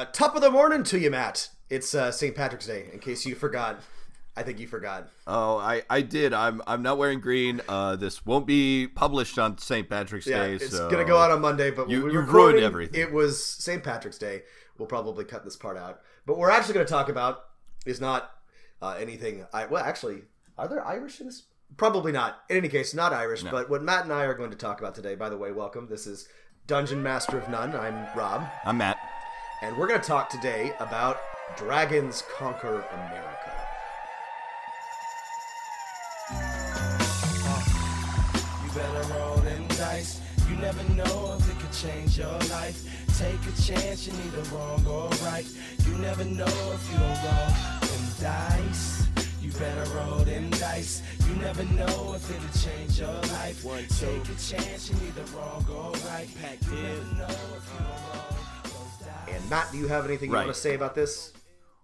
Top of the morning to you, Matt. It's St. Patrick's Day, in case you forgot. I think you forgot. Oh, I did. I'm not wearing green. This won't be published on St. Patrick's Day. It's so going to go out on Monday, but you ruined everything. It was St. Patrick's Day. We'll probably cut this part out. But what we're actually going to talk about is not anything... Well, actually, are there Irish in this? Probably not. In any case, not Irish. No. But what Matt and I are going to talk about today, by the way, welcome. This is Dungeon Master of None. I'm Rob. I'm Matt. And we're going to talk today about Dragons Conquer America. You better roll them dice. You never know if it could change your life. Take a chance, you need a wrong or right. You never know if you don't roll them dice. You better roll them dice. You never know if it'll change your life. Take a chance, you need a wrong or right. You never know if you don't roll those dice. And Matt, do you have anything you want to say about this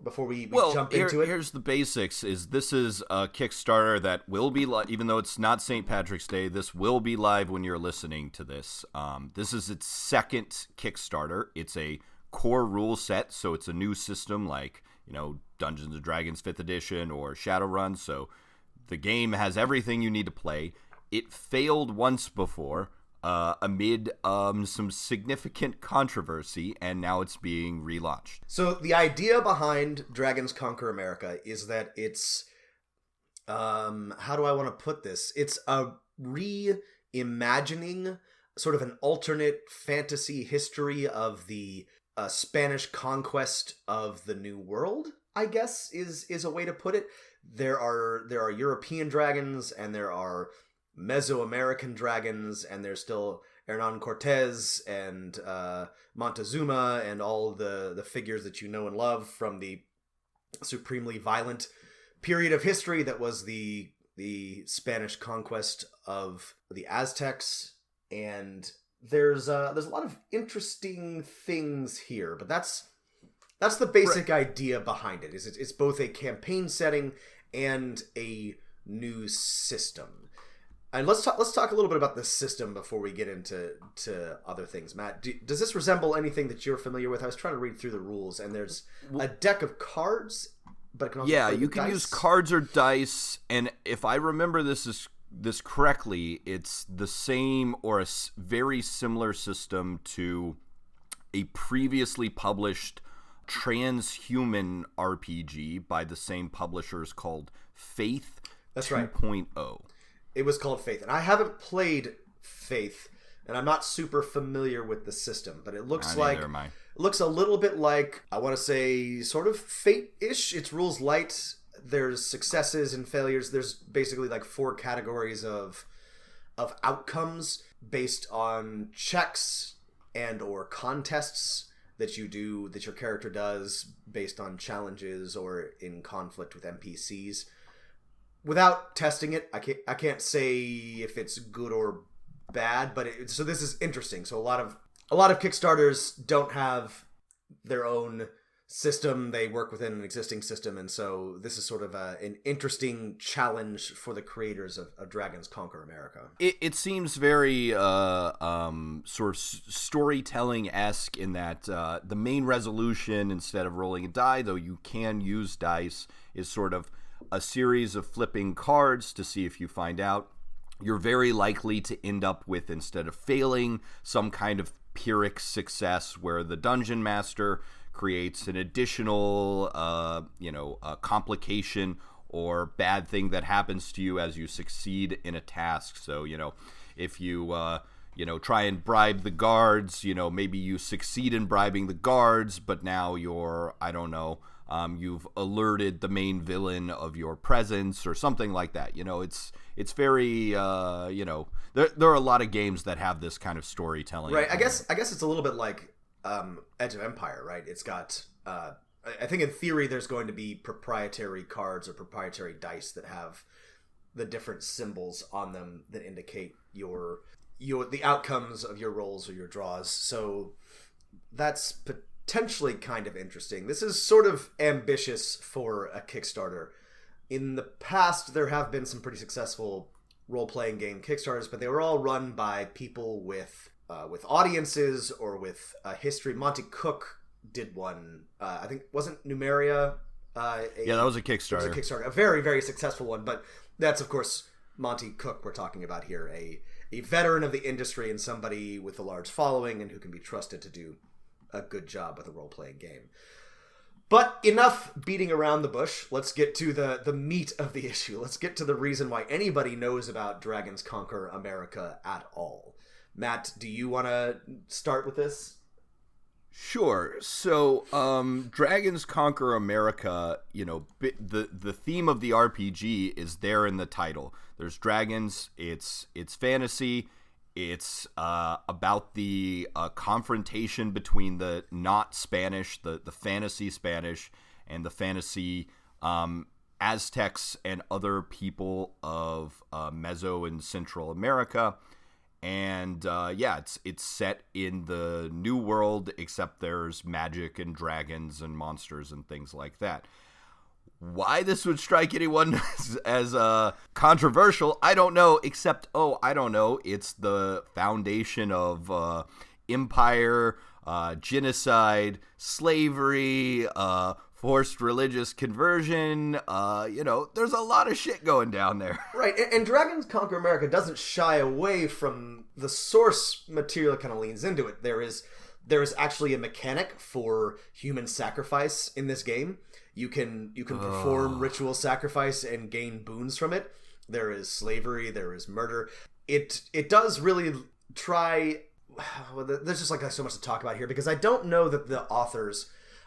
before we jump into it? Here's the basics. This is a Kickstarter that will be live, even though it's not St. Patrick's Day, this will be live when you're listening to this. This is its second Kickstarter. It's a core rule set, so it's a new system like, Dungeons & Dragons 5th edition or Shadowrun, so the game has everything you need to play. It failed once before amid some significant controversy, and now it's being relaunched. So the idea behind Dragons Conquer America is that it's, how do I want to put this? It's a reimagining, sort of an alternate fantasy history of the Spanish conquest of the New World, I guess is a way to put it. There are European dragons, and there are Mesoamerican dragons, and there's still Hernan Cortez and Montezuma and all the figures that you know and love from the supremely violent period of history that was the Spanish conquest of the Aztecs. And there's a lot of interesting things here, but that's the basic idea behind it. It's both a campaign setting and a new system. And let's talk a little bit about the system before we get into other things. Matt, does this resemble anything that you're familiar with? I was trying to read through the rules, and there's a deck of cards, but it can also play you can dice. Use cards or dice, and if I remember this correctly, it's the same or a very similar system to a previously published transhuman RPG by the same publishers called Faith 2.0. Right. It was called Faith, and I haven't played Faith, and I'm not super familiar with the system, but it looks looks a little bit like, I want to say, sort of Fate-ish. It's rules light. There's successes and failures. There's basically like 4 categories of outcomes based on checks and or contests that you do, that your character does based on challenges or in conflict with NPCs. Without testing it, I can't say if it's good or bad, but so this is interesting. So a lot of Kickstarters don't have their own system; they work within an existing system, and so this is sort of an interesting challenge for the creators of Dragons Conquer America. It seems very sort of storytelling-esque in that the main resolution, instead of rolling a die, though you can use dice, is sort of a series of flipping cards to see if you find out. You're very likely to end up with, instead of failing, some kind of Pyrrhic success where the dungeon master creates an additional, complication or bad thing that happens to you as you succeed in a task. So, if you, try and bribe the guards, maybe you succeed in bribing the guards, but now you're, you've alerted the main villain of your presence or something like that. It's very, there are a lot of games that have this kind of storytelling. Right. I guess it's a little bit like Edge of Empire, right? It's got, I think in theory there's going to be proprietary cards or proprietary dice that have the different symbols on them that indicate the outcomes of your rolls or your draws. So that's potentially kind of interesting. This is sort of ambitious for a Kickstarter. In the past, there have been some pretty successful role-playing game Kickstarters, but they were all run by people with audiences or with a history. Monty Cook did one. I think wasn't Numeria. Yeah, that was a Kickstarter. It was a Kickstarter, a very, very successful one. But that's, of course, Monty Cook we're talking about here, a veteran of the industry and somebody with a large following and who can be trusted to do a good job with a role-playing game. But enough beating around the bush. Let's get to the meat of the issue. Let's get to the reason why anybody knows about Dragons Conquer America at all. Matt, do you want to start with this? Sure. So, Dragons Conquer America, the theme of the RPG is there in the title. There's dragons, it's fantasy, it's about the confrontation between the not Spanish, the fantasy Spanish, and the fantasy Aztecs and other people of Meso and Central America. And it's set in the New World, except there's magic and dragons and monsters and things like that. Why this would strike anyone as controversial, I don't know, except, it's the foundation of empire, genocide, slavery, forced religious conversion, there's a lot of shit going down there. Right, and Dragons Conquer America doesn't shy away from the source material. Kind of leans into it. There is actually a mechanic for human sacrifice in this game. You can perform ritual sacrifice and gain boons from it. There is slavery, there is murder. It does really try... Well, there's just like so much to talk about here, because I don't know that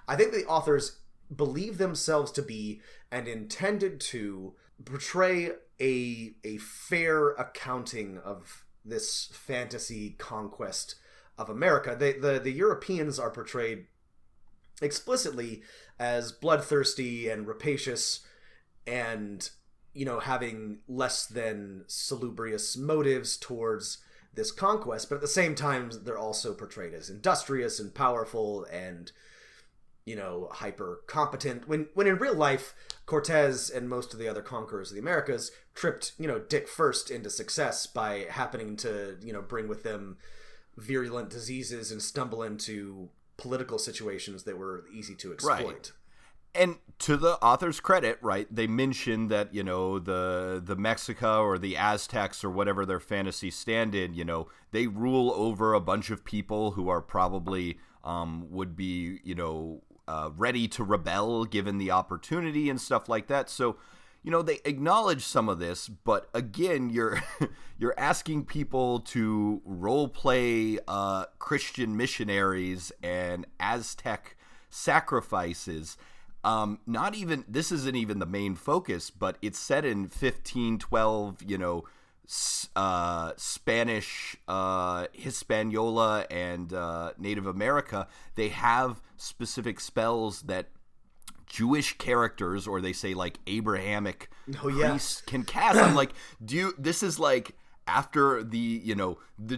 I think the authors believe themselves to be and intended to portray a fair accounting of this fantasy conquest of America. The Europeans are portrayed explicitly as bloodthirsty and rapacious and, having less than salubrious motives towards this conquest, but at the same time they're also portrayed as industrious and powerful and hyper competent, when in real life Cortez and most of the other conquerors of the Americas tripped dick first into success by happening to bring with them virulent diseases and stumble into political situations that were easy to exploit. Right. And to the author's credit, right, they mentioned that, the Mexica or the Aztecs or whatever their fantasy stand-in, they rule over a bunch of people who are probably would be, ready to rebel given the opportunity and stuff like that. So, they acknowledge some of this, but again, you're asking people to role play Christian missionaries and Aztec sacrifices. This isn't even the main focus, but it's set in 1512, Spanish, Hispaniola, and Native America. They have specific spells that Jewish characters, or they say like Abrahamic priests, can cast. I'm like, this is like after the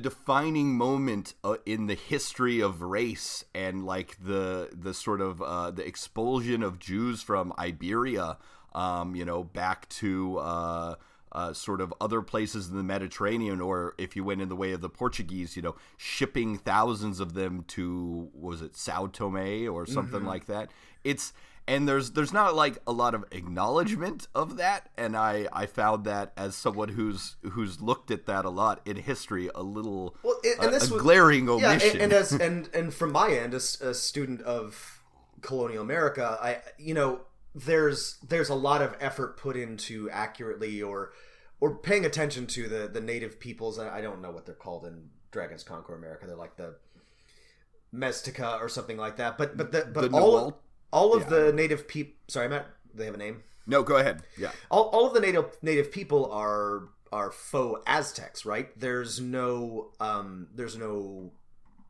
defining moment in the history of race and like the sort of the expulsion of Jews from Iberia, back to sort of other places in the Mediterranean, or if you went in the way of the Portuguese, shipping thousands of them to, was it Sao Tome or something like that? And there's not like a lot of acknowledgement of that, and I found that as someone who's looked at that a lot in history, a little glaring omission. Yeah, and from my end, as a student of colonial America, there's a lot of effort put into accurately or paying attention to the native peoples. I don't know what they're called in Dragons Conquer America. They're like the Meztica or something like that. But all of the native people. Sorry, Matt. Do they have a name? No, go ahead. Yeah. All of the native people are faux Aztecs, right? There's no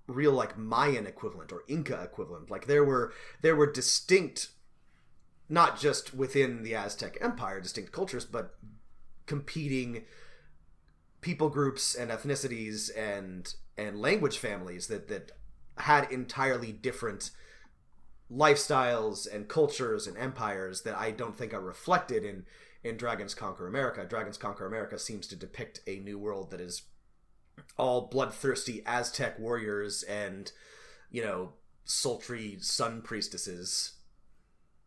real like Mayan equivalent or Inca equivalent. Like there were distinct, not just within the Aztec Empire, distinct cultures, but competing people groups and ethnicities and language families that had entirely different lifestyles and cultures and empires that I don't think are reflected in Dragons Conquer America. Dragons Conquer America seems to depict a new world that is all bloodthirsty Aztec warriors and, sultry sun priestesses.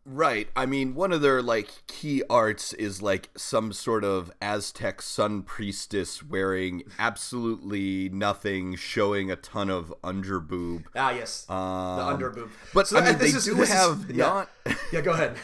Right. I mean, one of their, like, key arts is, like, some sort of Aztec sun priestess wearing absolutely nothing, showing a ton of underboob. Ah, yes. The underboob. But, So, I mean, this is, Yeah, go ahead.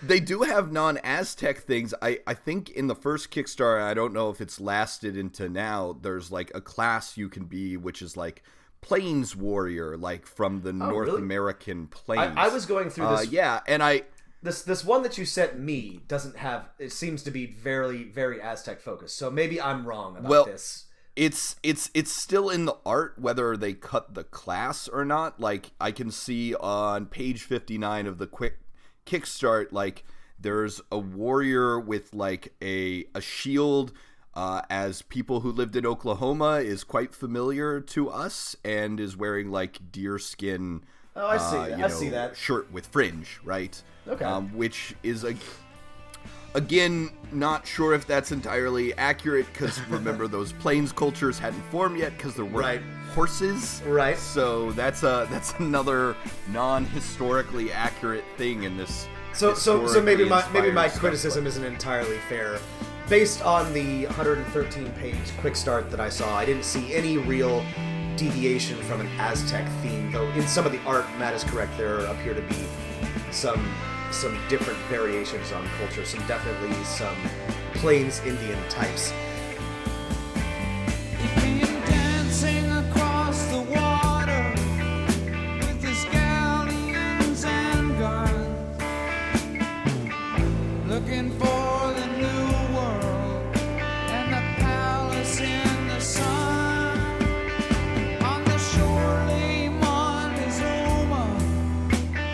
They do have non-Aztec things. I think in the first Kickstarter, I don't know if it's lasted into now, there's, like, a class you can be, which is, like, Plains Warrior, like from the North really? American plains. I was going through this. Yeah, and this one that you sent me doesn't have. It seems to be very, very Aztec focused. So maybe I'm wrong about this. It's still in the art whether they cut the class or not. Like, I can see on page 59 of the quick Kickstart, like, there's a warrior with like a shield. As people who lived in Oklahoma is quite familiar to us, and is wearing like deer skin. Oh, I see. I see that shirt with fringe, right? Okay. Which is again not sure if that's entirely accurate, because remember those plains cultures hadn't formed yet because there weren't horses, right? So that's another non-historically accurate thing in this. So maybe my criticism isn't entirely fair. Based on the 113-page quick start that I saw, I didn't see any real deviation from an Aztec theme, though in some of the art, Matt is correct, there appear to be some different variations on culture, definitely some Plains Indian types. Dancing across the water with his galleons and guns, looking for the new world and the palace in the sun. On the shore lay Montezuma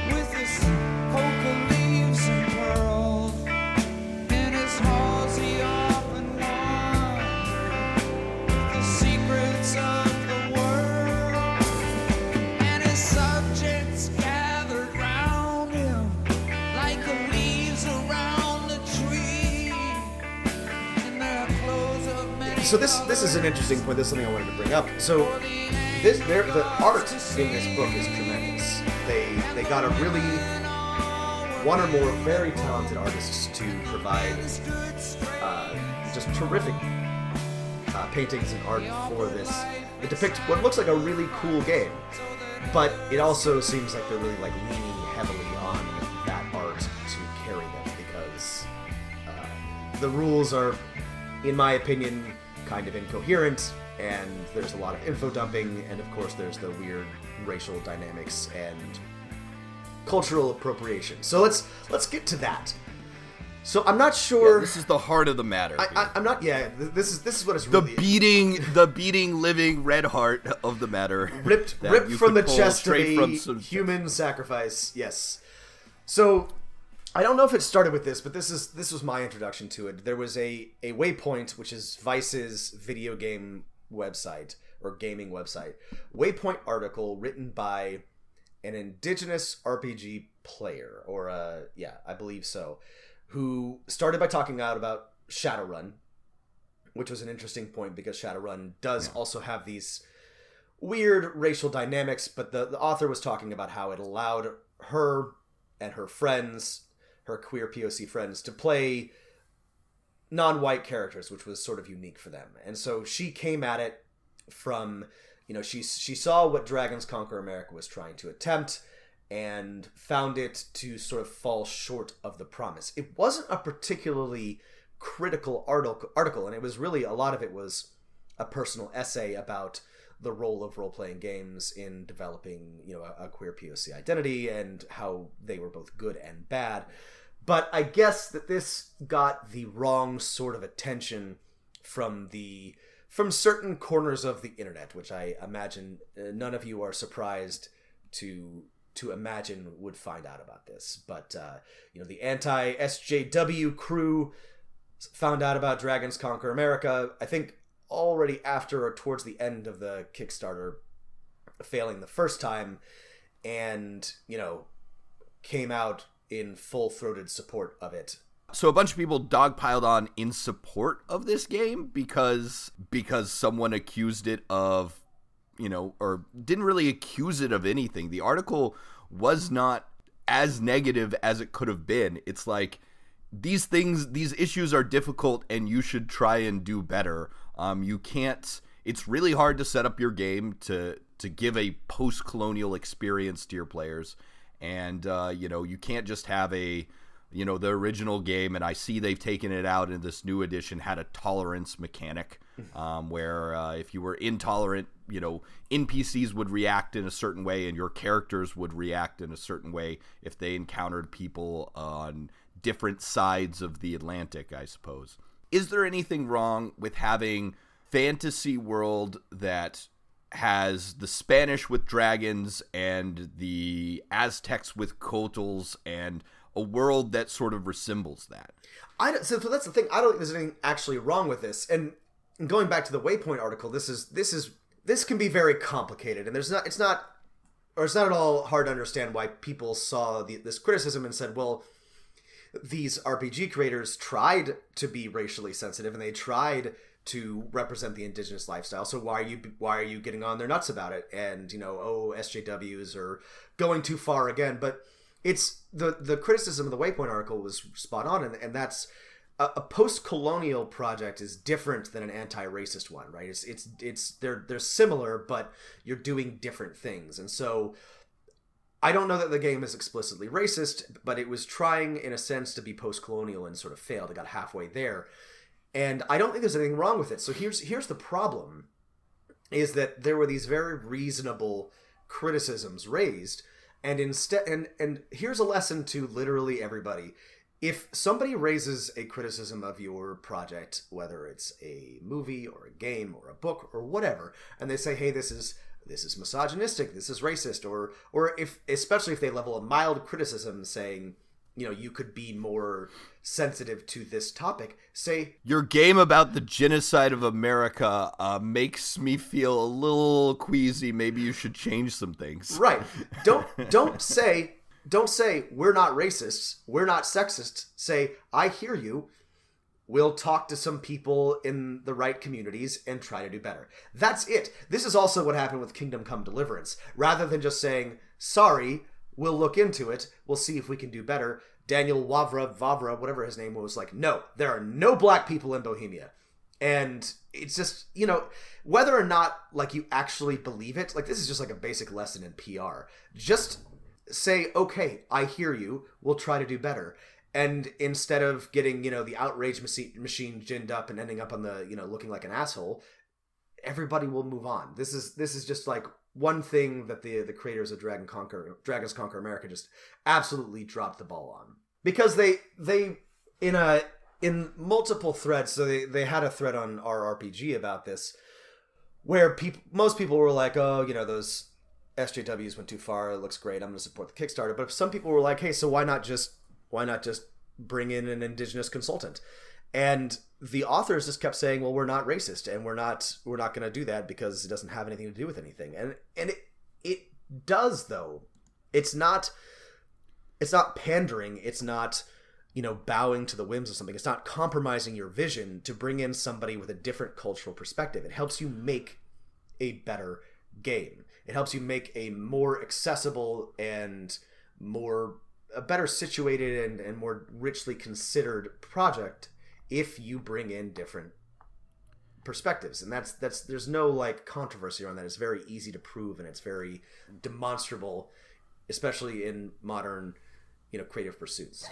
with his coca leaves and pearls. In his halls he often wandered with the secrets of the world, and his subjects gathered round him like the leaves around the tree. In their clothes of many So this is an interesting point. This is something I wanted to bring up. So the art in this book is tremendous. They got a really one or more very talented artists to provide just terrific paintings and art for this. It depicts what looks like a really cool game, but it also seems like they're really like leaning heavily on that art to carry them, because the rules are, in my opinion, kind of incoherent, and there's a lot of info dumping, and of course there's the weird racial dynamics and cultural appropriation. So let's get to that. So I'm not sure. Yeah, this is the heart of the matter. I'm not. Yeah, this is what it's the really. The beating, living red heart of the matter. Ripped from the chest of a human sacrifice. Yes. So I don't know if it started with this, but this was my introduction to it. There was a Waypoint, which is Vice's video game website or gaming website. Waypoint article written by an indigenous RPG player, or I believe so, who started by talking out about Shadowrun, which was an interesting point because Shadowrun does also have these weird racial dynamics, but the author was talking about how it allowed her and her friends, her queer POC friends, to play non-white characters, which was sort of unique for them. And so she came at it from, she saw what Dragons Conquer America was trying to attempt, and found it to sort of fall short of the promise. It wasn't a particularly critical article, and it was really, a lot of it was a personal essay about the role of role-playing games in developing, a queer POC identity, and how they were both good and bad. But I guess that this got the wrong sort of attention from certain corners of the internet, which I imagine none of you are surprised to imagine would find out about this. But, the anti-SJW crew found out about Dragons Conquer America, I think already after or towards the end of the Kickstarter, failing the first time, and, came out in full-throated support of it. So a bunch of people dogpiled on in support of this game because someone accused it of or didn't really accuse it of anything. The article was not as negative as it could have been. It's like, these issues are difficult and you should try and do better. It's really hard to set up your game to give a post-colonial experience to your players. And, you can't just have the original game, and I see they've taken it out in this new edition, had a tolerance mechanic where if you were intolerant, NPCs would react in a certain way and your characters would react in a certain way if they encountered people on different sides of the Atlantic, I suppose. Is there anything wrong with having fantasy world that has the Spanish with dragons and the Aztecs with Couatls and a world that sort of resembles that? So that's the thing. I don't think there's anything actually wrong with this. And going back to the Waypoint article, this can be very complicated, and it's not at all hard to understand why people saw this criticism and said, well, these RPG creators tried to be racially sensitive and they tried to represent the indigenous lifestyle. So why are you getting on their nuts about it? And SJWs are going too far again. But it's the criticism of the Waypoint article was spot on, and that's a post-colonial project is different than an anti-racist one, right? They're similar, but you're doing different things. And so I don't know that the game is explicitly racist, but it was trying in a sense to be post-colonial and sort of failed. It got halfway there. And I don't think there's anything wrong with it. So here's the problem, is that there were these very reasonable criticisms raised, and instead, and here's a lesson to literally everybody. If somebody raises a criticism of your project, whether it's a movie or a game or a book or whatever, and they say, hey, this is misogynistic, this is racist, or especially if they level a mild criticism saying, you could be more sensitive to this topic, say, your game about the genocide of America makes me feel a little queasy. Maybe you should change some things. Right. Don't say we're not racists, we're not sexist. Say, I hear you. We'll talk to some people in the right communities and try to do better. That's it. This is also what happened with Kingdom Come Deliverance. Rather than just saying, sorry, we'll look into it, we'll see if we can do better, Daniel Vavra, whatever his name was, like, no, there are no black people in Bohemia. And it's just, whether or not, like, you actually believe it, like, this is just like a basic lesson in PR. Just say, okay, I hear you, we'll try to do better. And instead of getting, the outrage machine ginned up and ending up on the, looking like an asshole, everybody will move on. This is just like one thing that the creators of Dragons Conquer America just absolutely dropped the ball on. Because they in multiple threads, so they had a thread on our RPG about this, where most people were like, oh, those SJWs went too far, it looks great, I'm going to support the Kickstarter. But some people were like, hey, so why not just bring in an indigenous consultant? And the authors just kept saying, well, we're not racist, and we're not going to do that because it doesn't have anything to do with anything. And it does, though. It's not pandering. It's not, bowing to the whims of something. It's not compromising your vision to bring in somebody with a different cultural perspective. It helps you make a better game. It helps you make a more accessible and a better situated and more richly considered project if you bring in different perspectives. And that's there's no like controversy around that. It's very easy to prove, and it's very demonstrable, especially in modern, creative pursuits.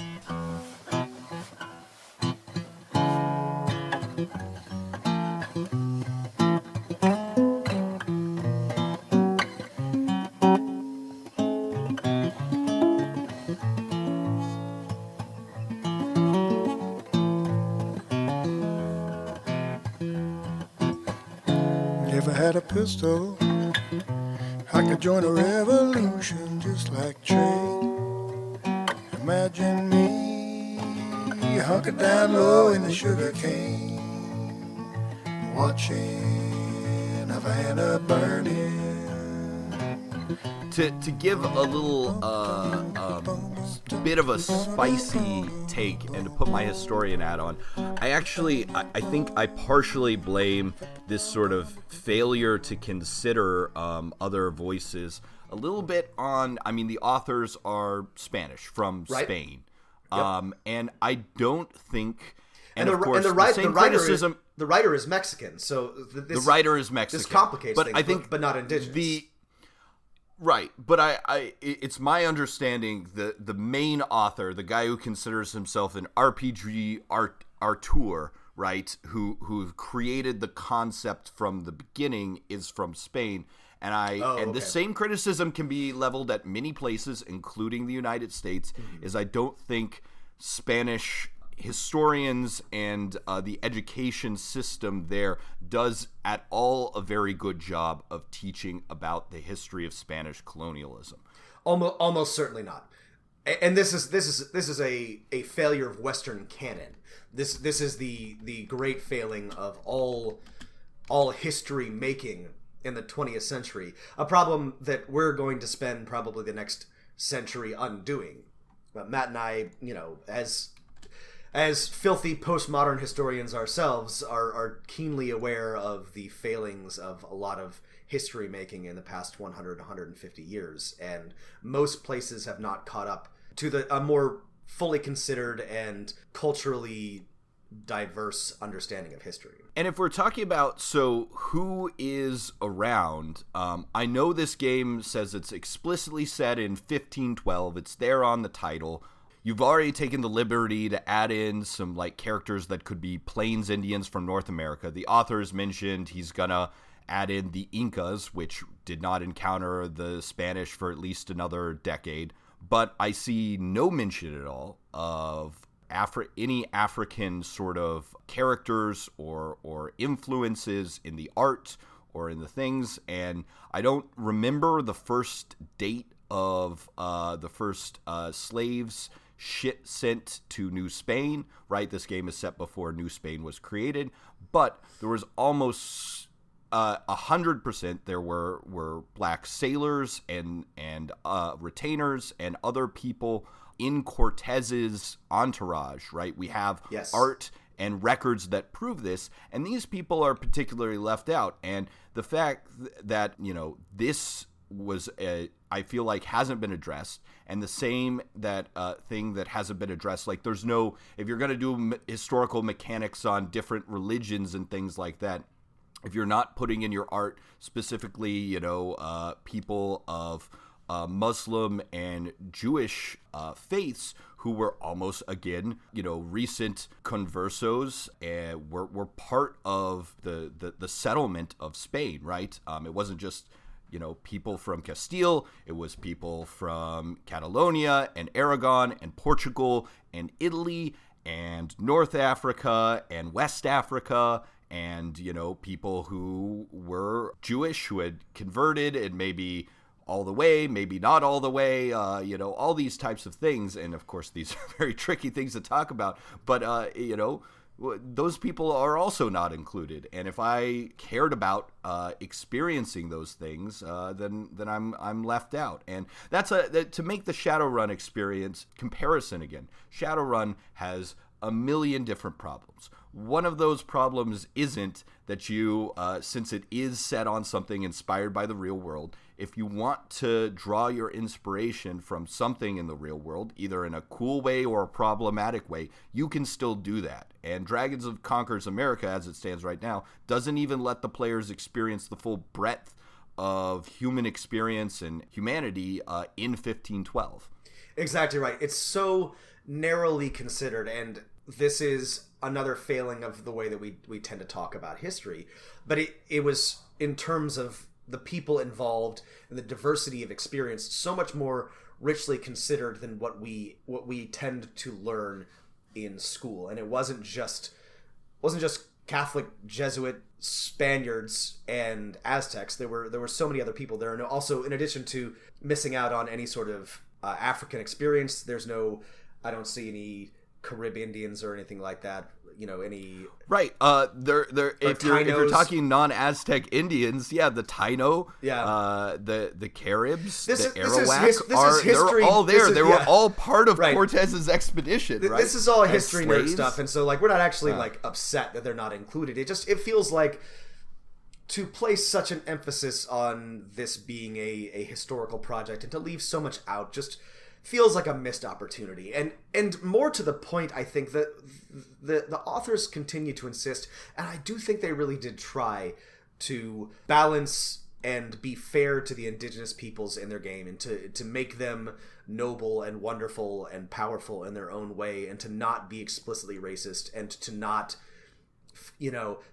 If I had a pistol, I could join a revolution just like Trey. Imagine me hunkered down low in the sugar cane, watching Havana burning. To give a little bit of a spicy take and to put my historian hat on, I think I partially blame this sort of failure to consider other voices a little bit on, I mean, the authors are Spanish from Spain. Yep. And I don't think, the writer is Mexican, so the writer is Mexican. This complicates but things, I think but not indigenous. Right, but it's my understanding the main author, the guy who considers himself an RPG auteur, right, who created the concept from the beginning, is from Spain. And the same criticism can be leveled at many places, including the United States, is I don't think Spanish historians and the education system there does at all a very good job of teaching about the history of Spanish colonialism. Almost certainly not. And this is a failure of Western canon. This is the great failing of all history making in the 20th century, a problem that we're going to spend probably the next century undoing. But Matt and I, as filthy postmodern historians ourselves, are keenly aware of the failings of a lot of history making in the past 100, 150 years, and most places have not caught up to a more fully considered and culturally diverse understanding of history. And if we're talking about, who is around, I know this game says it's explicitly set in 1512. It's there on the title. You've already taken the liberty to add in some characters that could be Plains Indians from North America. The author's mentioned he's gonna add in the Incas, which did not encounter the Spanish for at least another decade. But I see no mention at all of any African sort of characters or influences in the art or in the things, and I don't remember the first date of the first slaves sent to New Spain, right? This game is set before New Spain was created, but there was almost 100% there were black sailors and retainers and other people in Cortez's entourage, right? We have art and records that prove this, and these people are particularly left out. And the fact that, this was, I feel like, hasn't been addressed, and the same that thing that hasn't been addressed, there's no, if you're going to do historical mechanics on different religions and things like that, if you're not putting in your art specifically, people of Muslim and Jewish faiths who were almost, again, recent conversos and were part of the settlement of Spain, right? It wasn't just, people from Castile. It was people from Catalonia and Aragon and Portugal and Italy and North Africa and West Africa and, people who were Jewish who had converted and maybe all the way, maybe not all the way, all these types of things. And of course, these are very tricky things to talk about, but, those people are also not included. And if I cared about experiencing those things, then I'm left out. And that's to make the Shadowrun experience comparison again. Shadowrun has a million different problems. One of those problems isn't that you, since it is set on something inspired by the real world, if you want to draw your inspiration from something in the real world, either in a cool way or a problematic way, you can still do that. And Dragons Conquer America, as it stands right now, doesn't even let the players experience the full breadth of human experience and humanity in 1512. Exactly right. It's so narrowly considered, and this is another failing of the way that we tend to talk about history. But it was, in terms of the people involved and the diversity of experience, so much more richly considered than what we tend to learn in school. And it wasn't just Catholic, Jesuit, Spaniards, and Aztecs. There were so many other people there. And also, in addition to missing out on any sort of African experience, I don't see any Carib Indians or anything like that. any right. If you're talking non-Aztec Indians, the Taino, the Caribs, the Arawak, they're all there. They were all part of Cortez's expedition, right? This is all history nerd stuff, and so we're not actually upset that they're not included. It feels like, to place such an emphasis on this being a historical project and to leave so much out just feels like a missed opportunity. And more to the point, I think that the authors continue to insist, and I do think they really did try to balance and be fair to the indigenous peoples in their game, and to make them noble and wonderful and powerful in their own way, and to not be explicitly racist, and to not,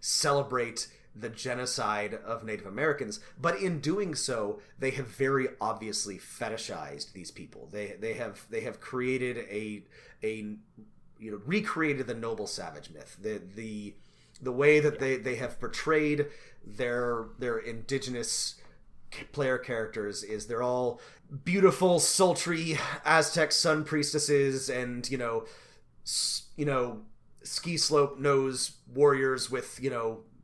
celebrate the genocide of Native Americans. But in doing so, they have very obviously fetishized these people. They have created recreated the noble savage myth. The way that they have portrayed their indigenous player characters is they're all beautiful, sultry Aztec sun priestesses, and ski slope nose warriors with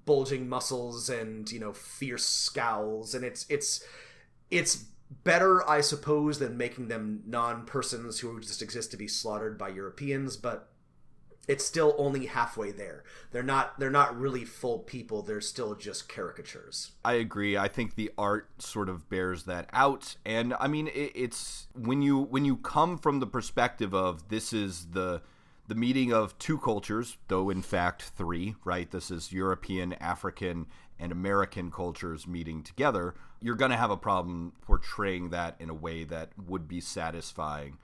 bulging muscles and fierce scowls, and it's better, I suppose, than making them non-persons who just exist to be slaughtered by Europeans, but it's still only halfway there. They're not really full people. They're still just caricatures. I agree. I think the art sort of bears that out, and I mean it's when you come from the perspective of this is the meeting of two cultures, though in fact three, right? This is European, African, and American cultures meeting together. You're going to have a problem portraying that in a way that would be satisfying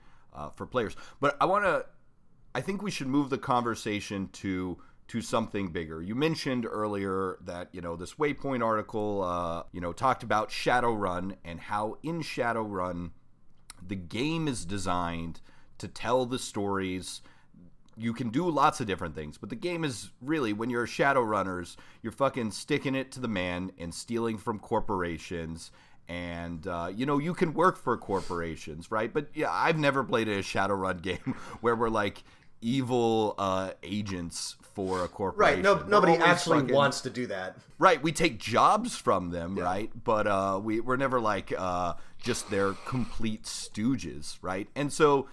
for players. But I think we should move the conversation to something bigger. You mentioned earlier that, this Waypoint article, talked about Shadowrun, and how in Shadowrun, the game is designed to tell the stories. You can do lots of different things, but the game is really, when you're Shadowrunners, you're fucking sticking it to the man and stealing from corporations, and you can work for corporations, right? But yeah, I've never played a Shadowrun game where we're like evil agents for a corporation. Right, nobody actually wants to do that. Right, we take jobs from them, right? But we're never like just their complete stooges, right? And so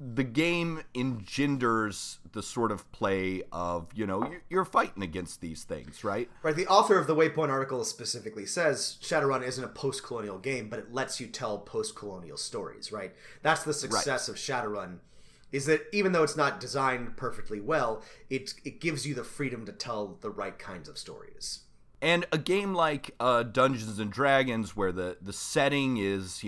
the game engenders the sort of play of, you're fighting against these things, right? Right. The author of the Waypoint article specifically says Shadowrun isn't a post-colonial game, but it lets you tell post-colonial stories, right? That's the success of Shadowrun, is that even though it's not designed perfectly well, it gives you the freedom to tell the right kinds of stories. And a game like Dungeons and Dragons, where the setting is,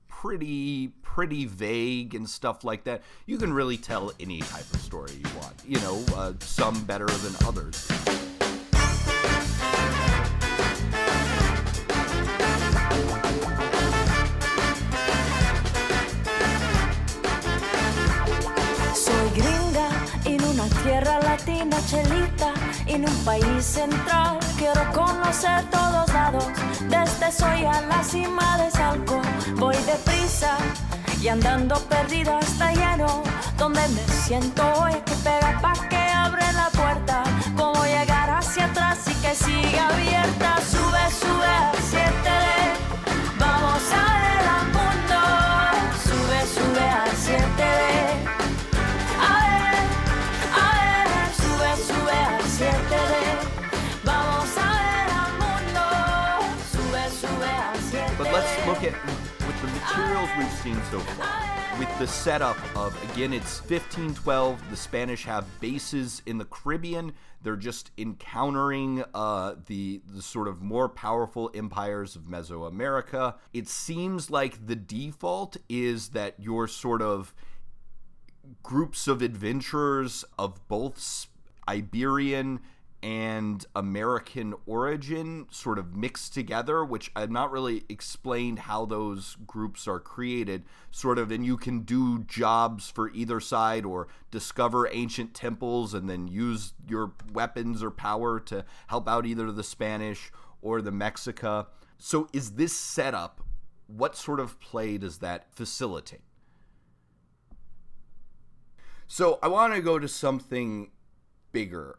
pretty vague and stuff like that, you can really tell any type of story you want, some better than others. Soy gringa en una tierra latina chelita, en un país central. Quiero conocer todos lados, desde soy a la cima de Salco. Voy deprisa y andando perdida está lleno. Donde me siento hoy que pega pa' que abre la puerta. Cómo llegar hacia atrás y que siga abierta. Sube, sube al 7D, vamos a ver al mundo. Sube, sube al 7D. Sube al 7D, vamos a ver al mundo. Sube al 7D. But let's look at, with the materials we've seen so far, with the setup of, again, it's 1512, the Spanish have bases in the Caribbean, they're just encountering the sort of more powerful empires of Mesoamerica. It seems like the default is that you're sort of groups of adventurers of both Iberian and American origin sort of mixed together, which I've not really explained how those groups are created, sort of, and you can do jobs for either side or discover ancient temples and then use your weapons or power to help out either the Spanish or the Mexica. So is this setup, what sort of play does that facilitate? So I want to go to something bigger.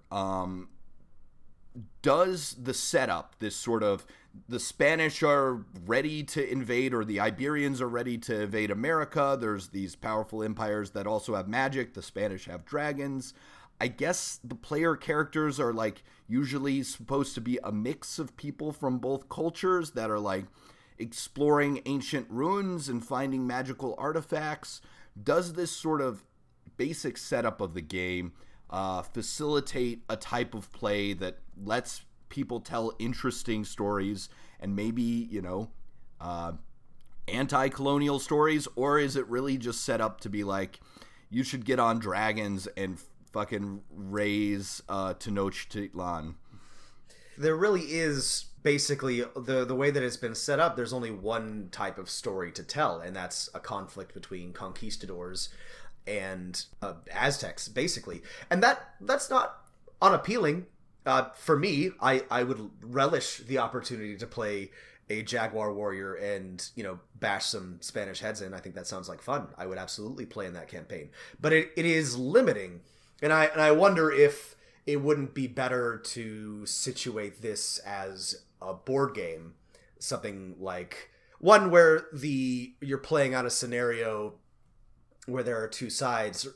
Does the setup, this sort of, the Spanish are ready to invade, or the Iberians are ready to invade America. There's these powerful empires that also have magic. The Spanish have dragons. I guess the player characters are like usually supposed to be a mix of people from both cultures that are like exploring ancient ruins and finding magical artifacts. Does this sort of basic setup of the game facilitate a type of play that lets people tell interesting stories and maybe, anti-colonial stories? Or is it really just set up to be like, you should get on dragons and fucking raise Tenochtitlan? There really is basically the way that it's been set up. There's only one type of story to tell, and that's a conflict between conquistadors and Aztecs, basically. And that's not unappealing. For me, I would relish the opportunity to play a Jaguar warrior and, bash some Spanish heads in. I think that sounds like fun. I would absolutely play in that campaign. But it is limiting. And I wonder if it wouldn't be better to situate this as a board game. Something like one where you're playing out a scenario where there are two sides,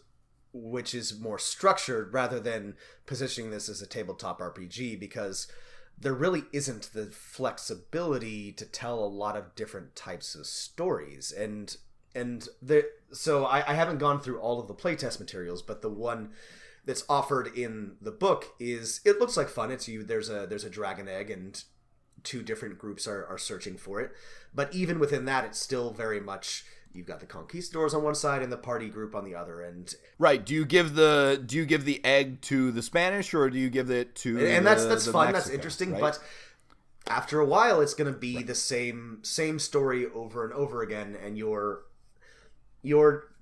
which is more structured, rather than positioning this as a tabletop RPG, because there really isn't the flexibility to tell a lot of different types of stories. So I haven't gone through all of the playtest materials, but the one that's offered in the book it looks like fun. There's a dragon egg, and two different groups are searching for it. But even within that, it's still very much, you've got the conquistadors on one side and the party group on the other. And right, do you give the egg to the Spanish, or do you give it to that's fun, Mexican, that's interesting, right? But after a while it's going to be the same story over and over again, and you're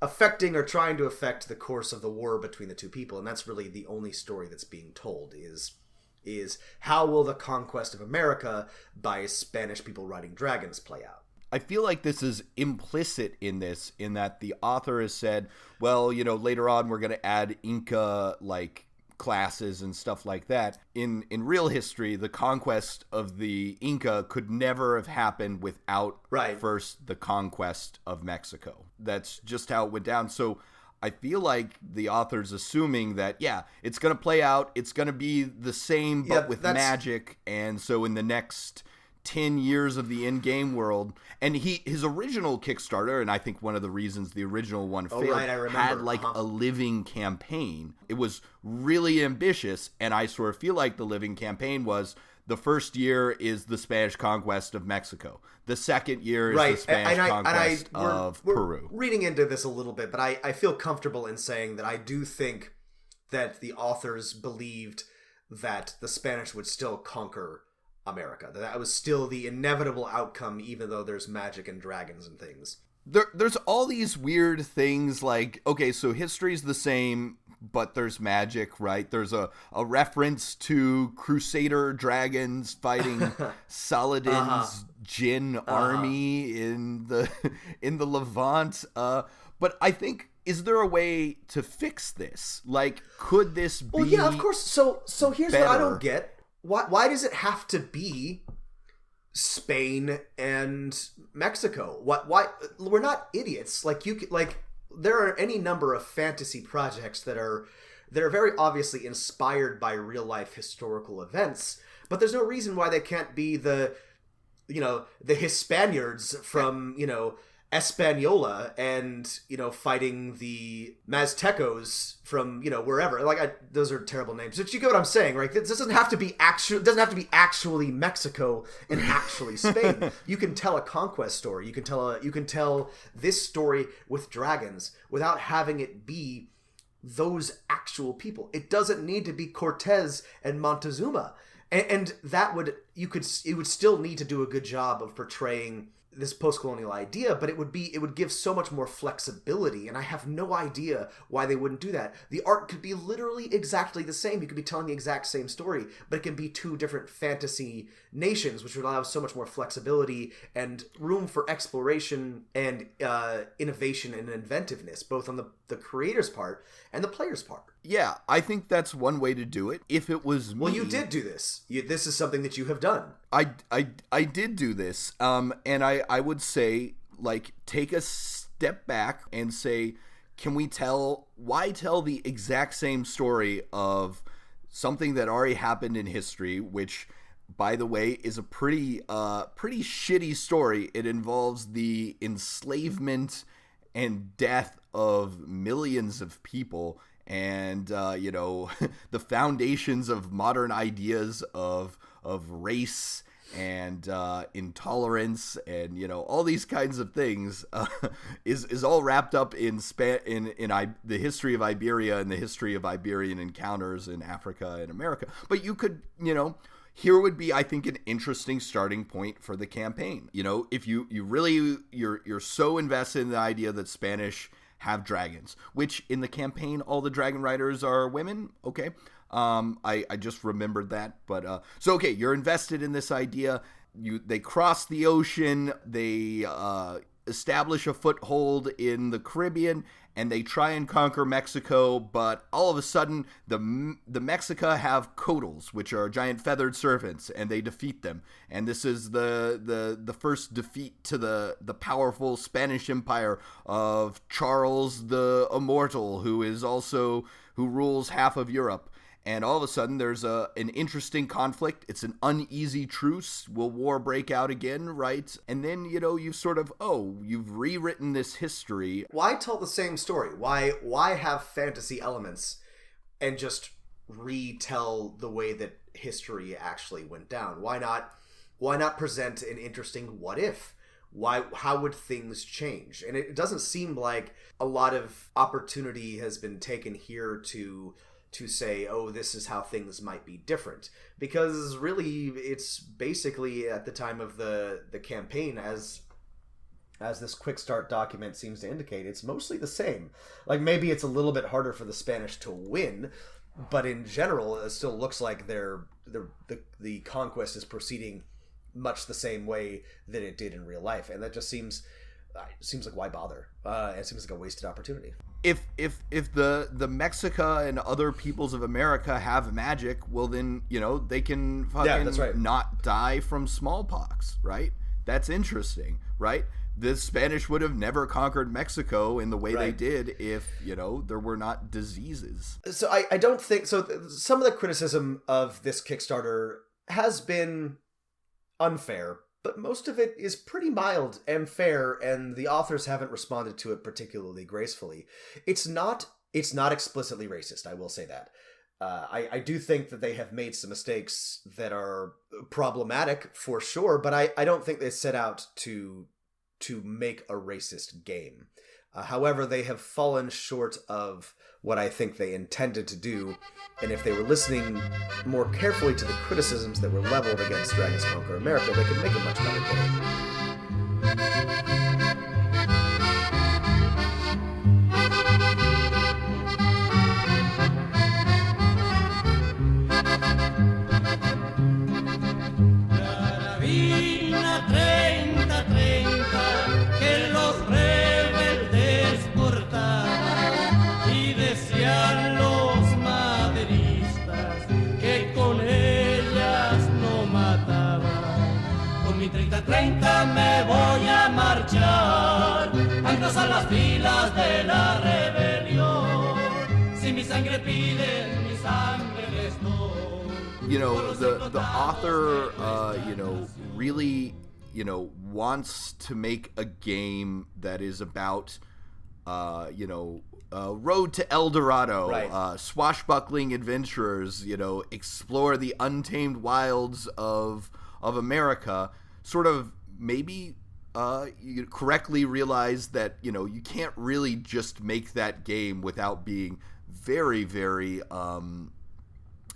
affecting or trying to affect the course of the war between the two people. And that's really the only story that's being told, is how will the conquest of America by Spanish people riding dragons play out? I feel like this is implicit in this, in that the author has said, well, later on we're going to add Inca like classes and stuff like that. In real history, the conquest of the Inca could never have happened without first the conquest of Mexico. That's just how it went down. So I feel like the author's assuming that, it's going to play out. It's going to be the same, but with magic. And so in the next 10 years of the in-game world, and his original Kickstarter, and I think one of the reasons the original one failed, had like a living campaign. It was really ambitious, and I sort of feel like the living campaign was, the first year is the Spanish conquest of Mexico. The second year is the Spanish conquest of Peru. Reading into this a little bit, but I feel comfortable in saying that I do think that the authors believed that the Spanish would still conquer America. That was still the inevitable outcome, even though there's magic and dragons and things. There's all these weird things like, okay, so history's the same, but there's magic, right? There's a reference to Crusader dragons fighting Saladin's Jinn army in the Levant. But I think, is there a way to fix this? Like, could this be? Well, yeah, of course. So here's better? What I don't get. Why does it have to be Spain and Mexico? Why we're not idiots. There are any number of fantasy projects that are very obviously inspired by real life historical events, but there's no reason why they can't be the Hispaniards from, Española and, fighting the Maztecos from, wherever. Those are terrible names. But you get what I'm saying, right? This doesn't have to be actually Mexico and actually Spain. You can tell a conquest story. You can tell this story with dragons without having it be those actual people. It doesn't need to be Cortez and Montezuma. And that it would still need to do a good job of portraying this post-colonial idea, but it would give so much more flexibility, and I have no idea why they wouldn't do that. The art could be literally exactly the same. You could be telling the exact same story, but it can be two different fantasy nations, which would allow so much more flexibility and room for exploration and innovation and inventiveness, both on the creator's part and the player's part. Yeah, I think that's one way to do it. If it was me... Well, you did do this. This is something that you have done. I did do this. And I would say, like, take a step back and say, why tell the exact same story of something that already happened in history, which, by the way, is a pretty shitty story. It involves the enslavement and death of millions of people, and the foundations of modern ideas of race and intolerance and all these kinds of things is all wrapped up in the history of Iberia and the history of Iberian encounters in Africa and America. But you could here would be, I think, an interesting starting point for the campaign. If you're so invested in the idea that Spanish have dragons, which in the campaign all the dragon riders are women. Okay. I just remembered that. But so okay, you're invested in this idea. They cross the ocean, they establish a foothold in the Caribbean, and they try and conquer Mexico, but all of a sudden the Mexica have Couatls, which are giant feathered serpents, and they defeat them. And this is the first defeat to the powerful Spanish Empire of Charles the Immortal, who rules half of Europe. And all of a sudden, there's an interesting conflict. It's an uneasy truce. Will war break out again, right? And then, you've rewritten this history. Why tell the same story? Why have fantasy elements and just retell the way that history actually went down? Why not present an interesting what if? How would things change? And it doesn't seem like a lot of opportunity has been taken here to say, oh, this is how things might be different. Because really, it's basically at the time of the campaign, as this quick start document seems to indicate, it's mostly the same. Like, maybe it's a little bit harder for the Spanish to win, but in general, it still looks like the conquest is proceeding much the same way that it did in real life. And that just seems like, why bother? It seems like a wasted opportunity. If the Mexica and other peoples of America have magic, well then, they can fucking that's right. not die from smallpox, right? That's interesting, right? The Spanish would have never conquered Mexico in the way they did if, there were not diseases. So I don't think... So some of the criticism of this Kickstarter has been unfair, but most of it is pretty mild and fair, and the authors haven't responded to it particularly gracefully. It's not explicitly racist, I will say that. I do think that they have made some mistakes that are problematic, for sure, but I don't think they set out to make a racist game. However, they have fallen short of what I think they intended to do, and if they were listening more carefully to the criticisms that were leveled against Dragons Conquer America, they could make a much better game. Me voy a marchar, antes a las filas de la rebelión. Si mi sangre pide, mi sangre les doy. The author, really, wants to make a game that is about, road to El Dorado, right. Swashbuckling adventurers, explore the untamed wilds of America. Sort of maybe you correctly realize that you can't really just make that game without being very, very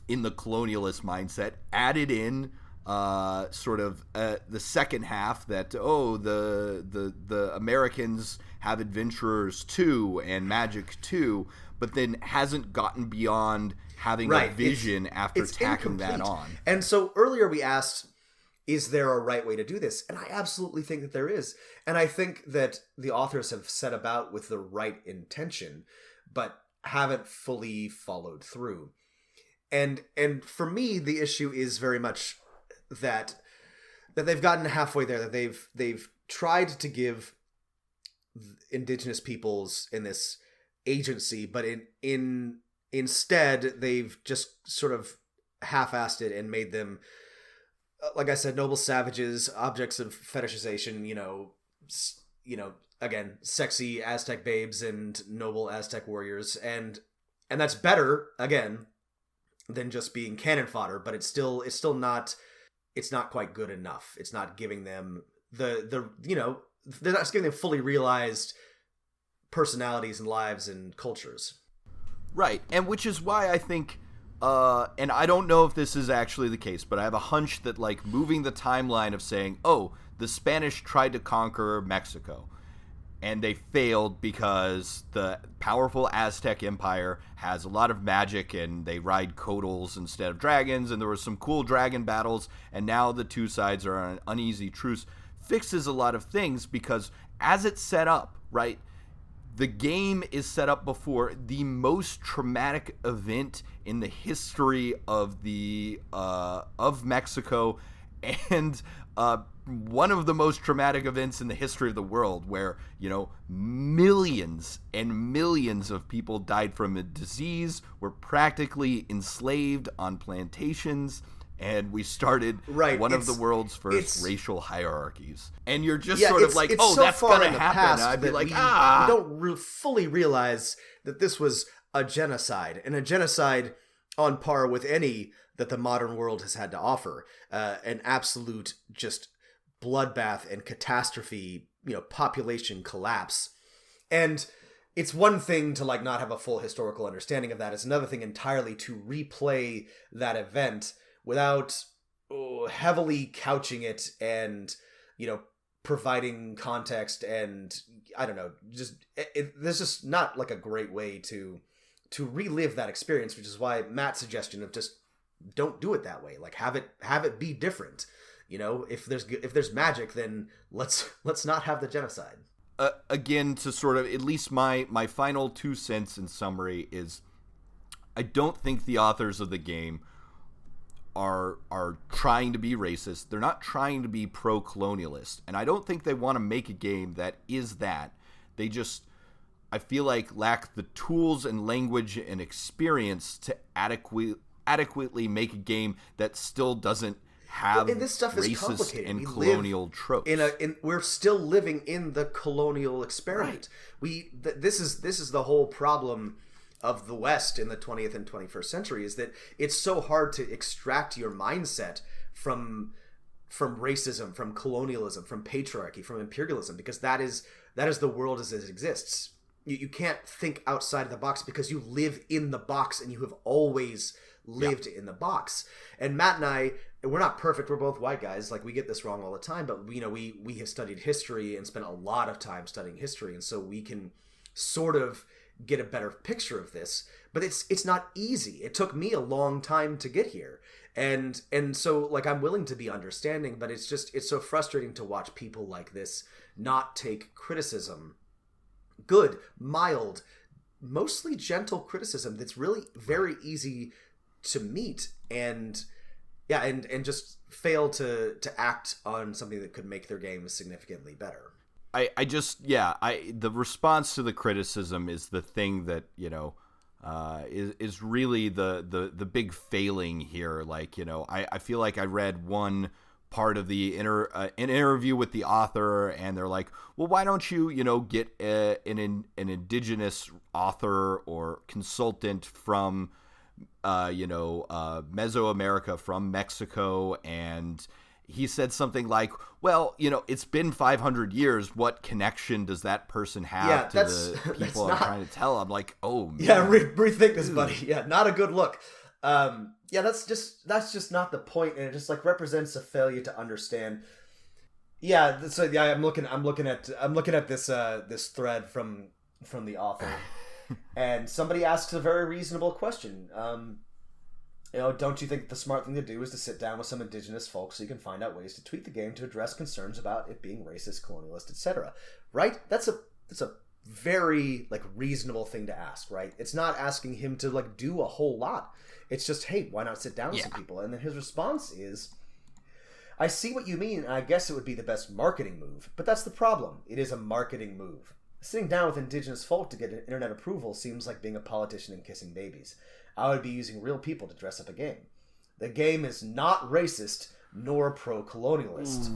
in the colonialist mindset. Added in sort of the second half that the Americans have adventurers too and magic too, but then hasn't gotten beyond having a vision after tacking that on. And so earlier we asked, is there a right way to do this? And I absolutely think that there is. And I think that the authors have set about with the right intention, but haven't fully followed through. And for me, the issue is very much that they've gotten halfway there, that they've tried to give indigenous peoples in this agency, but instead they've just sort of half-assed it and made them, like I said, noble savages, objects of fetishization, again, sexy Aztec babes and noble Aztec warriors, and that's better, again, than just being cannon fodder, but it's still not quite good enough. It's not giving them they're not giving them fully realized personalities and lives and cultures. Right, and which is why I think, and I don't know if this is actually the case, but I have a hunch that, like, moving the timeline of saying, oh, the Spanish tried to conquer Mexico, and they failed because the powerful Aztec Empire has a lot of magic, and they ride Couatls instead of dragons, and there were some cool dragon battles, and now the two sides are on an uneasy truce, fixes a lot of things, because as it's set up, right, the game is set up before the most traumatic event in the history of of Mexico, and one of the most traumatic events in the history of the world, where millions and millions of people died from a disease, were practically enslaved on plantations, and we started one of the world's first racial hierarchies. And you're just sort of like, oh, so that's going to happen. I'd be like, we don't fully realize that this was a genocide, and a genocide on par with any that the modern world has had to offer. An absolute just bloodbath and catastrophe, population collapse. And it's one thing to, like, not have a full historical understanding of that. It's another thing entirely to replay that event without heavily couching it and, providing context, and I don't know, there's just not, like, a great way to relive that experience, which is why Matt's suggestion of just don't do it that way. Like, have it be different. If there's magic, then let's not have the genocide. Again, to sort of, at least my final 2 cents in summary is, I don't think the authors of the game are trying to be racist. They're not trying to be pro-colonialist, and I don't think they want to make a game that is that. They just, I feel like, lack the tools and language and experience to adequately make a game that still doesn't have and this stuff is racist and colonial tropes. We're still living in the colonial experiment. Right. This is the whole problem of the West in the 20th and 21st century, is that it's so hard to extract your mindset from racism, from colonialism, from patriarchy, from imperialism, because that is the world as it exists. You can't think outside of the box because you live in the box, and you have always lived in the box. And Matt and I, we're not perfect. We're both white guys. Like, we get this wrong all the time, but we have studied history and spent a lot of time studying history, and so we can sort of get a better picture of this. But it's not easy. It took me a long time to get here, and so, like, I'm willing to be understanding, but it's so frustrating to watch people like this not take criticism, good, mild, mostly gentle criticism that's really very easy to meet, and just fail to act on something that could make their game significantly better. The response to the criticism is the thing that, is really the big failing here. Like, I feel like I read one part of the an interview with the author, and they're like, well, why don't you, get an indigenous author or consultant from Mesoamerica, from Mexico, and he said something like, well, it's been 500 years. What connection does that person have to the people I'm trying to tell? I'm like, oh, man. Yeah, rethink this, buddy. Yeah, not a good look. Yeah, that's just not the point, and it just like represents a failure to understand. Yeah, so yeah, I'm looking at this thread from the author, and somebody asks a very reasonable question. Don't you think the smart thing to do is to sit down with some indigenous folks so you can find out ways to tweak the game to address concerns about it being racist, colonialist, etc. Right? That's a very like reasonable thing to ask, right? It's not asking him to like do a whole lot. It's just, hey, why not sit down with some people? And then his response is, I see what you mean, and I guess it would be the best marketing move. But that's the problem. It is a marketing move. Sitting down with indigenous folk to get internet approval seems like being a politician and kissing babies. I would be using real people to dress up a game. The game is not racist nor pro-colonialist,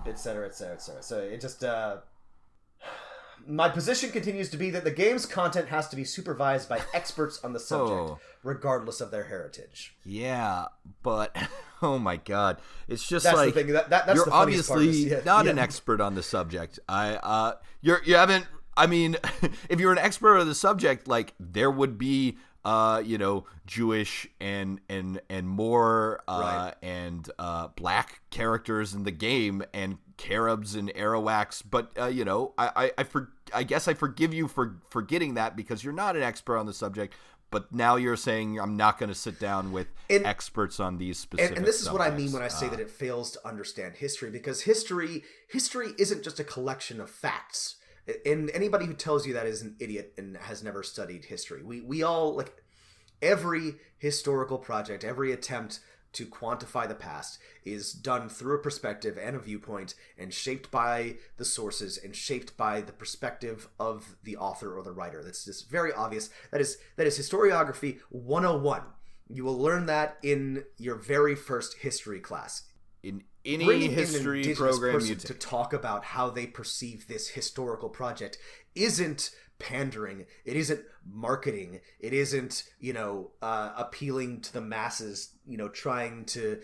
etc., etc., etc. So it just... My position continues to be that the game's content has to be supervised by experts on the subject, regardless of their heritage. Yeah, but oh my god, it's just that's like the thing. That's you're the funniest obviously part not an expert on the subject. You haven't. I mean, if you're an expert on the subject, like there would be Jewish and more right. and black characters in the game and Caribs and Arawaks, but I guess I forgive you for forgetting that because you're not an expert on the subject. But now you're saying I'm not going to sit down with experts on these specific and this is subjects. what I mean when I say that it fails to understand history, because history isn't just a collection of facts. And anybody who tells you that is an idiot and has never studied history. We all, like, every historical project, every attempt to quantify the past is done through a perspective and a viewpoint and shaped by the sources and shaped by the perspective of the author or the writer. That's just very obvious. That is historiography 101. You will learn that in your very first history class. In any history program you to talk about how they perceive this historical project isn't pandering. It isn't marketing. It isn't, appealing to the masses, trying to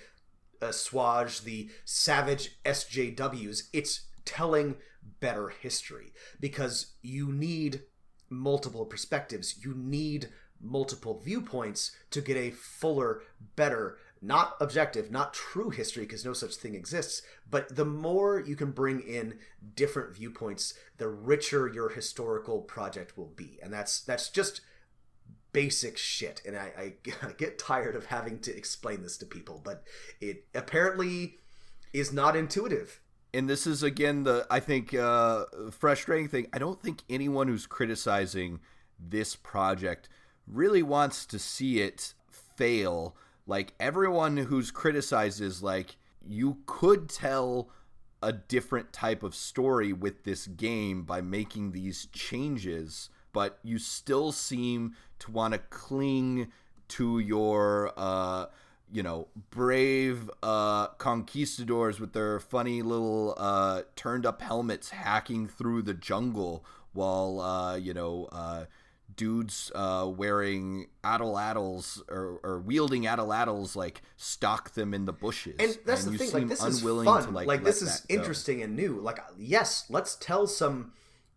assuage the savage SJWs. It's telling better history because you need multiple perspectives. You need multiple viewpoints to get a fuller, better, not objective, not true history, because no such thing exists, but the more you can bring in different viewpoints, the richer your historical project will be. And that's just basic shit. And I get tired of having to explain this to people, but it apparently is not intuitive. And this is, again, I think, frustrating thing. I don't think anyone who's criticizing this project really wants to see it fail. Like, everyone who's criticized is like, you could tell a different type of story with this game by making these changes, but you still seem to want to cling to your, brave conquistadors with their funny little turned up helmets hacking through the jungle while, dudes wearing atlatls or wielding atlatls like stalk them in the bushes. And that's the thing, like, this is fun. Like this is interesting and new. Like, yes, let's tell some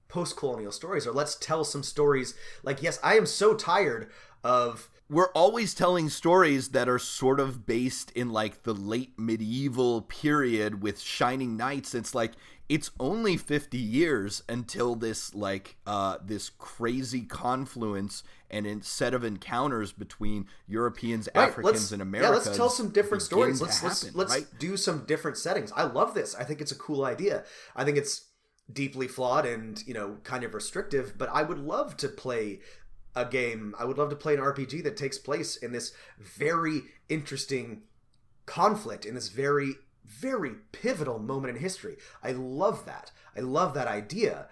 post-colonial stories, or let's tell some stories. Like, yes, I am so tired of... We're always telling stories that are sort of based in, like, the late medieval period with shining knights. It's like, it's only 50 years until this, like, this crazy confluence and a set of encounters between Europeans, right, Africans, and Americans. Yeah, let's tell some different stories. Let's right? do some different settings. I love this. I think it's a cool idea. I think it's deeply flawed and, kind of restrictive, but I would love to play a game. I would love to play an RPG that takes place in this very interesting conflict, in this very, very pivotal moment in history. I love that. I love that idea.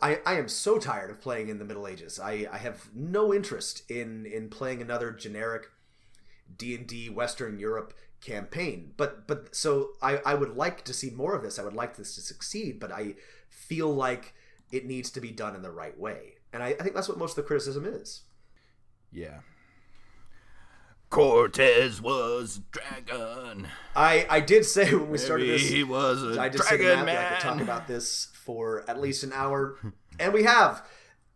I am so tired of playing in the Middle Ages. I have no interest in playing another generic D&D Western Europe campaign. But so I would like to see more of this. I would like this to succeed, but I feel like it needs to be done in the right way. And I think that's what most of the criticism is. Yeah. Cortez was a dragon. I did say when we started this, he was a I just dragon said to Matthew man. I could talk about this for at least an hour, and we have.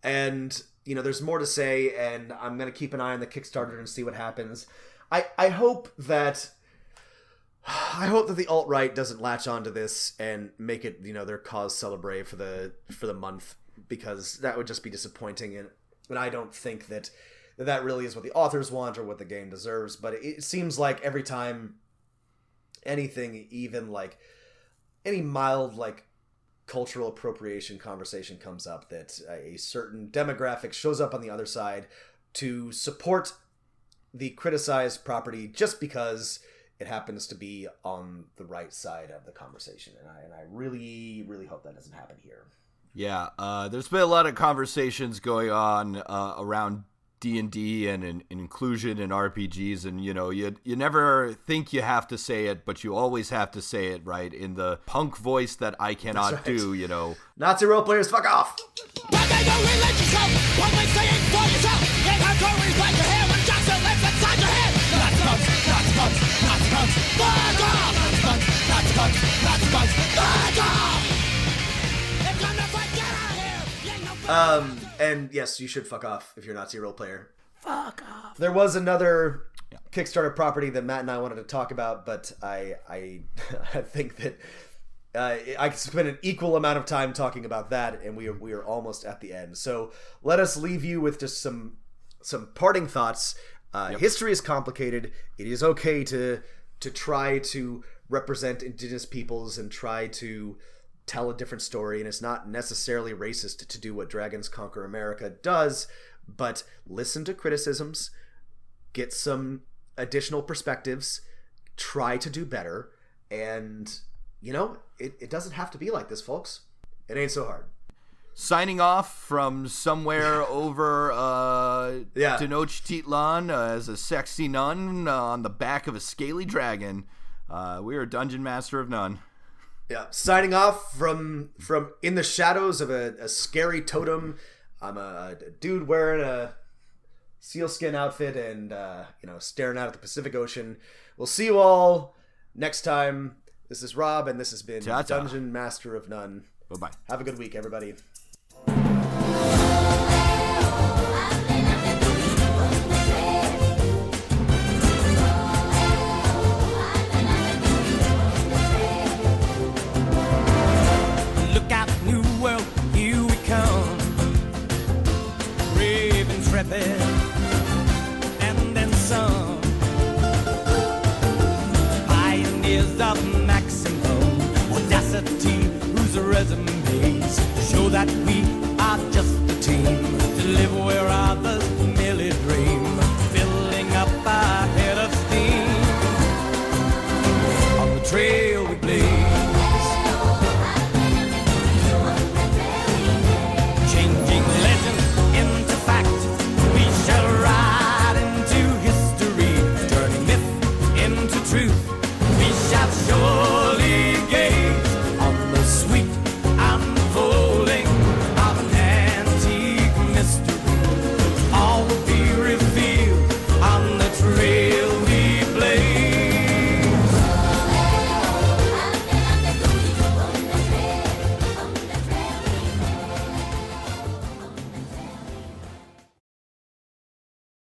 And, you know, there's more to say, and I'm going to keep an eye on the Kickstarter and see what happens. I hope that the alt-right doesn't latch onto this and make it, you know, their cause celebre for the month, because that would just be disappointing, and I don't think that really is what the authors want or what the game deserves. But it seems like every time anything, even like any mild like cultural appropriation conversation comes up, that a certain demographic shows up on the other side to support the criticized property just because it happens to be on the right side of the conversation. And I really, really hope that doesn't happen here. Yeah, there's been a lot of conversations going on around D&D and inclusion in RPGs, and you know, you never think you have to say it, but you always have to say it, right, in the punk voice that I cannot do, you know. Nazi role players, fuck off! And yes, you should fuck off if you're a Nazi role player. Fuck off. There was another Kickstarter property that Matt and I wanted to talk about, but I think that I could spend an equal amount of time talking about that, and we are almost at the end. So let us leave you with just some parting thoughts. History is complicated. It is okay to try to represent indigenous peoples and try to tell a different story, and it's not necessarily racist to do what Dragons Conquer America does, but listen to criticisms, get some additional perspectives, try to do better, and, you know, it doesn't have to be like this, folks. It ain't so hard. Signing off from somewhere over Tenochtitlan as a sexy nun on the back of a scaly dragon. We are Dungeon Master of None. Yeah, signing off from in the shadows of a scary totem. I'm a dude wearing a sealskin outfit and staring out at the Pacific Ocean. We'll see you all next time. This is Rob, and this has been Ta-ta. Dungeon Master of None. Bye-bye. Have a good week, everybody. And then some pioneers of maximum audacity, whose resumes show that we